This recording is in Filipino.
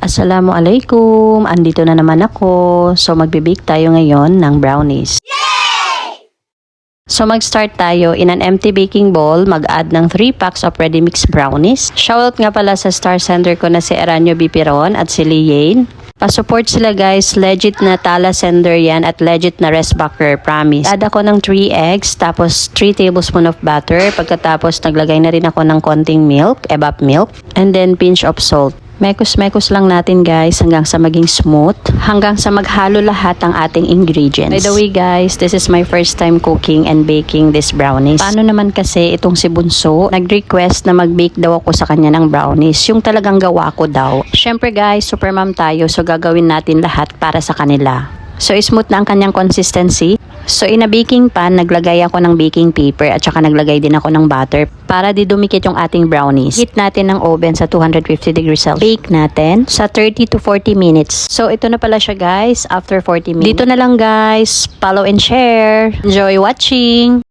Assalamualaikum! Andito na naman ako. So magbe-bake tayo ngayon ng brownies. So mag-start tayo in an empty baking bowl, mag-add ng 3 packs of ready mix brownies. Shoutout nga pala sa star sender ko na si Eranio Bipiron at si Liane. Pa-support sila guys, legit na tala sender yan at legit na rest backer, promise. Add ako ng 3 eggs, tapos 3 tablespoon of butter. Pagkatapos naglagay na rin ako ng konting milk, evap milk, and then pinch of salt. Mekos-mekos lang natin guys hanggang sa maging smooth, hanggang sa maghalo lahat ang ating ingredients. By the way guys, this is my first time cooking and baking this brownies. Paano naman kasi itong si Bunso, nag-request na mag-bake daw ako sa kanya ng brownies, yung talagang gawa ko daw. Syempre guys, super mom tayo, so gagawin natin lahat para sa kanila. So smooth na ang kanyang consistency. So in a baking pan, naglagay ako ng baking paper at saka naglagay din ako ng butter para di dumikit yung ating brownies. Heat natin ng oven sa 250 degrees Celsius. Bake natin sa 30 to 40 minutes. So ito na pala siya guys after 40 minutes. Dito na lang guys. Follow and share. Enjoy watching!